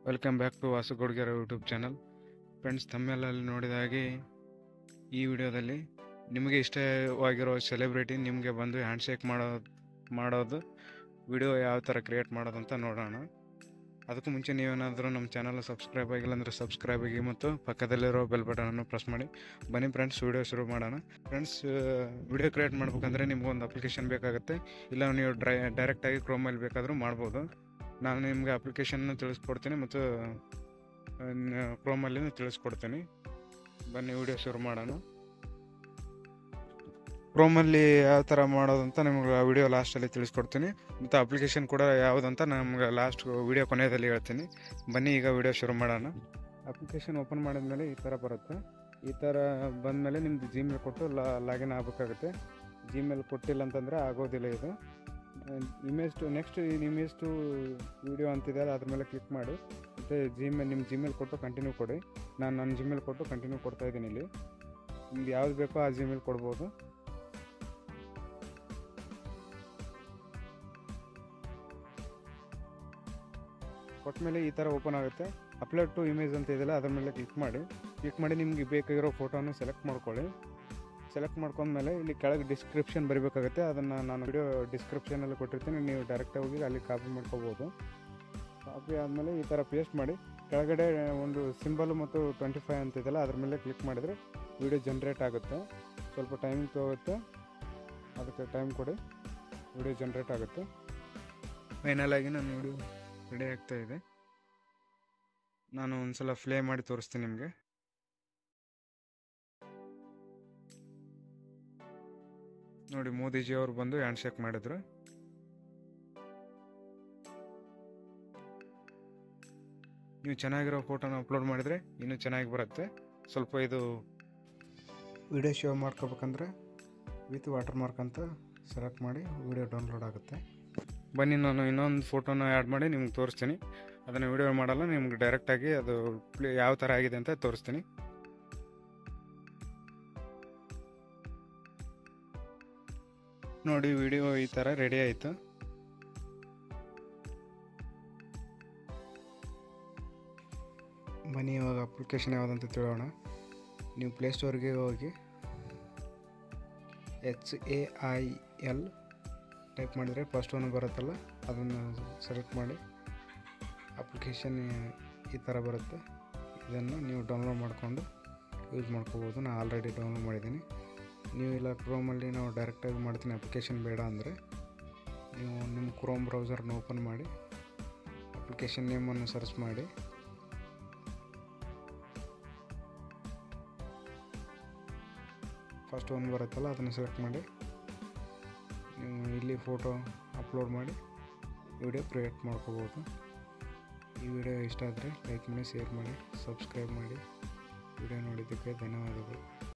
Welcome back to Vasu Gudgere YouTube channel. Friends, ತಮ್ಮೆಲ್ಲಲ್ಲಿ ನೋಡಿದ ಹಾಗೆ ಈ ವಿಡಿಯೋದಲ್ಲಿ ನಿಮಗೆ ಇಷ್ಟವಾಗಿರೋ ಸೆಲೆಬ್ರಿಟಿ ನಿಮಗೆ ಬಂದು ಹ್ಯಾಂಡ್ಶೇಕ್ ಮಾಡೋದು ವಿಡಿಯೋ ಯಾವ ಥರ ಕ್ರಿಯೇಟ್ ಮಾಡೋದಂತ ನೋಡೋಣ. ಅದಕ್ಕೂ ಮುಂಚೆ ನೀವೇನಾದರೂ ನಮ್ಮ ಚಾನಲ್ ಸಬ್ಸ್ಕ್ರೈಬ್ ಆಗಿಲ್ಲ ಅಂದರೆ ಸಬ್ಸ್ಕ್ರೈಬ್ ಆಗಿ ಮತ್ತು ಪಕ್ಕದಲ್ಲಿರೋ ಬೆಲ್ ಬಟನನ್ನು ಪ್ರೆಸ್ ಮಾಡಿ. ಬನ್ನಿ ಫ್ರೆಂಡ್ಸ್, ವಿಡಿಯೋ ಶುರು ಮಾಡೋಣ. ಫ್ರೆಂಡ್ಸ್, ವಿಡಿಯೋ ಕ್ರಿಯೇಟ್ ಮಾಡ್ಬೇಕಂದ್ರೆ ನಿಮ್ಗೊಂದು ಅಪ್ಲಿಕೇಶನ್ ಬೇಕಾಗುತ್ತೆ. ಇಲ್ಲ ನೀವು ಡೈರೆಕ್ಟಾಗಿ ಕ್ರೋಮಲ್ಲಿ ಬೇಕಾದರೂ ಮಾಡ್ಬೋದು. ನಾನು ನಿಮಗೆ ಅಪ್ಲಿಕೇಶನ್ನ ತಿಳಿಸ್ಕೊಡ್ತೀನಿ ಮತ್ತು ಕ್ರೋಮಲ್ಲಿನೂ ತಿಳಿಸ್ಕೊಡ್ತೀನಿ. ಬನ್ನಿ ವಿಡಿಯೋ ಶುರು ಮಾಡೋಣ. ಕ್ರೋಮಲ್ಲಿ ಯಾವ ಥರ ಮಾಡೋದಂತ ನಿಮ್ಗೆ ವಿಡಿಯೋ ಲಾಸ್ಟಲ್ಲಿ ತಿಳಿಸ್ಕೊಡ್ತೀನಿ ಮತ್ತು ಅಪ್ಲಿಕೇಶನ್ ಕೂಡ ಯಾವುದಂತ ನಮ್ಗೆ ಲಾಸ್ಟ್ ವಿಡಿಯೋ ಕೊನೆಯಲ್ಲಿ ಹೇಳ್ತೀನಿ. ಬನ್ನಿ ಈಗ ವಿಡಿಯೋ ಶುರು ಮಾಡೋಣ. ಅಪ್ಲಿಕೇಶನ್ ಓಪನ್ ಮಾಡಿದ್ಮೇಲೆ ಈ ಥರ ಬರುತ್ತೆ. ಈ ಥರ ಬಂದಮೇಲೆ ನಿಮ್ಮದು ಜಿಮೇಲ್ ಕೊಟ್ಟು ಲಾಗಿನ್ ಆಗಬೇಕಾಗುತ್ತೆ. ಜಿಮೇಲ್ ಕೊಟ್ಟಿಲ್ಲ ಅಂತಂದರೆ ಆಗೋದಿಲ್ಲ. ಇದು ನೆಕ್ಸ್ಟ್ ಇಮೇಜ್ ಟು ವಿಡಿಯೋ ಅಂತಿದೆ, ಅದ್ರ ಮೇಲೆ ಕ್ಲಿಕ್ ಮಾಡಿ ಮತ್ತು ನಿಮ್ಮ ಜಿಮೇಲ್ ಕೊಟ್ಟು ಕಂಟಿನ್ಯೂ ಕೊಡಿ. ನಾನು ನನ್ನ ಜಿಮೇಲ್ ಕೊಟ್ಟು ಕಂಟಿನ್ಯೂ ಕೊಡ್ತಾ ಇದ್ದೀನಿ. ಇಲ್ಲಿ ನಿಮ್ಗೆ ಯಾವ್ದು ಬೇಕೋ ಆ ಜಿಮೇಲ್ ಕೊಡ್ಬೋದು. ಕೊಟ್ಟಮೇಲೆ ಈ ಥರ ಓಪನ್ ಆಗುತ್ತೆ. ಅಪ್ಲೋಡ್ ಟು ಇಮೇಜ್ ಅಂತ ಇದೆಯಲ್ಲ, ಅದ್ರ ಮೇಲೆ ಕ್ಲಿಕ್ ಮಾಡಿ ನಿಮಗೆ ಬೇಕಾಗಿರೋ ಫೋಟೋನ ಸೆಲೆಕ್ಟ್ ಮಾಡ್ಕೊಳ್ಳಿ. ಸೆಲೆಕ್ಟ್ ಮಾಡ್ಕೊಂಡ್ಮೇಲೆ ಇಲ್ಲಿ ಕೆಳಗೆ ಡಿಸ್ಕ್ರಿಪ್ಷನ್ ಬರೀಬೇಕಾಗುತ್ತೆ. ಅದನ್ನು ನಾನು ವಿಡಿಯೋ ಡಿಸ್ಕ್ರಿಪ್ಷನಲ್ಲಿ ಕೊಟ್ಟಿರ್ತೀನಿ, ನೀವು ಡೈರೆಕ್ಟಾಗಿ ಹೋಗಿ ಅಲ್ಲಿ ಕಾಪಿ ಮಾಡ್ಕೋಬೋದು. ಕಾಪಿ ಆದಮೇಲೆ ಈ ಥರ ಪೇಸ್ಟ್ ಮಾಡಿ ಕೆಳಗಡೆ ಒಂದು ಸಿಂಬಲ್ ಮತ್ತು 25 ಅಂತಿದೆಯಲ್ಲ, ಅದ್ರ ಮೇಲೆ ಕ್ಲಿಕ್ ಮಾಡಿದರೆ ವಿಡಿಯೋ ಜನ್ರೇಟ್ ಆಗುತ್ತೆ. ಸ್ವಲ್ಪ ಟೈಮಿಂಗ್ ತಗೋಗುತ್ತೆ, ಅದಕ್ಕೆ ಟೈಮ್ ಕೊಡಿ. ವಿಡಿಯೋ ಜನ್ರೇಟ್ ಆಗುತ್ತೆ. ಫೈನಲ್ ಆಗಿ ನನ್ನ ವಿಡಿಯೋ ರೆಡಿ ಆಗ್ತಾಯಿದೆ. ನಾನು ಒಂದು ಸಲ ಪ್ಲೇ ಮಾಡಿ ತೋರಿಸ್ತೀನಿ ನಿಮಗೆ. ನೋಡಿ, ಮೋದಿಜಿ ಅವರು ಬಂದು ಹ್ಯಾಂಡ್ಶೇಕ್ ಮಾಡಿದ್ರು. ನೀವು ಚೆನ್ನಾಗಿರೋ ಫೋಟೋನ ಅಪ್ಲೋಡ್ ಮಾಡಿದರೆ ಇನ್ನೂ ಚೆನ್ನಾಗಿ ಬರುತ್ತೆ. ಸ್ವಲ್ಪ ಇದು ವಿಡಿಯೋ ಶೇವ್ ಮಾಡ್ಕೋಬೇಕಂದ್ರೆ ವಿತ್ ವಾಟರ್ ಮಾರ್ಕ್ ಅಂತ ಸೆಲೆಕ್ಟ್ ಮಾಡಿ ವಿಡಿಯೋ ಡೌನ್ಲೋಡ್ ಆಗುತ್ತೆ. ಬನ್ನಿ, ನಾನು ಇನ್ನೊಂದು ಫೋಟೋನ ಆ್ಯಡ್ ಮಾಡಿ ನಿಮ್ಗೆ ತೋರಿಸ್ತೀನಿ. ಅದನ್ನು ವಿಡಿಯೋ ಮಾಡಲ್ಲ, ನಿಮ್ಗೆ ಡೈರೆಕ್ಟಾಗಿ ಅದು ಯಾವ ಥರ ಆಗಿದೆ ಅಂತ ತೋರಿಸ್ತೀನಿ. ನೋಡಿ, ವಿಡಿಯೋ ಈ ಥರ ರೆಡಿ ಆಯಿತು. ಬನ್ನಿ ಇವಾಗ ಅಪ್ಲಿಕೇಶನ್ ಯಾವುದಂತ ತಿಳೋಣ. ನೀವು ಪ್ಲೇಸ್ಟೋರ್ಗೆ ಹೋಗಿ HAIL ಟೈಪ್ ಮಾಡಿದರೆ ಫಸ್ಟ್ ಒನ್ ಬರುತ್ತಲ್ಲ, ಅದನ್ನು ಸೆಲೆಕ್ಟ್ ಮಾಡಿ ಅಪ್ಲಿಕೇಶನ್ ಈ ಥರ ಬರುತ್ತೆ. ಇದನ್ನು ನೀವು ಡೌನ್ಲೋಡ್ ಮಾಡಿಕೊಂಡು ಯೂಸ್ ಮಾಡ್ಕೋಬೋದು. ನಾನು ಆಲ್ರೆಡಿ ಡೌನ್ಲೋಡ್ ಮಾಡಿದ್ದೀನಿ. ನೀವು ಇಲ್ಲ ಕ್ರೋಮಲ್ಲಿ ನಾವು ಡೈರೆಕ್ಟಾಗಿ ಮಾಡ್ತೀನಿ ಅಪ್ಲಿಕೇಶನ್ ಬೇಡ ಅಂದರೆ, ನೀವು ನಿಮ್ಮ ಕ್ರೋಮ್ ಬ್ರೌಸರ್ನ ಓಪನ್ ಮಾಡಿ ಅಪ್ಲಿಕೇಶನ್ ನೇಮನ್ನು ಸರ್ಚ್ ಮಾಡಿ ಫಸ್ಟ್ ಒಂದು ಬರುತ್ತಲ್ಲ, ಅದನ್ನು ಸೆಲೆಕ್ಟ್ ಮಾಡಿ ನೀವು ಇಲ್ಲಿ ಫೋಟೋ ಅಪ್ಲೋಡ್ ಮಾಡಿ ವಿಡಿಯೋ ಕ್ರಿಯೇಟ್ ಮಾಡ್ಕೋಬೋದು. ಈ ವಿಡಿಯೋ ಇಷ್ಟ ಆದರೆ ಲೈಕ್ ಮಾಡಿ, ಶೇರ್ ಮಾಡಿ, ಸಬ್ಸ್ಕ್ರೈಬ್ ಮಾಡಿ. ವಿಡಿಯೋ ನೋಡಿದ್ದಕ್ಕೆ ಧನ್ಯವಾದಗಳು.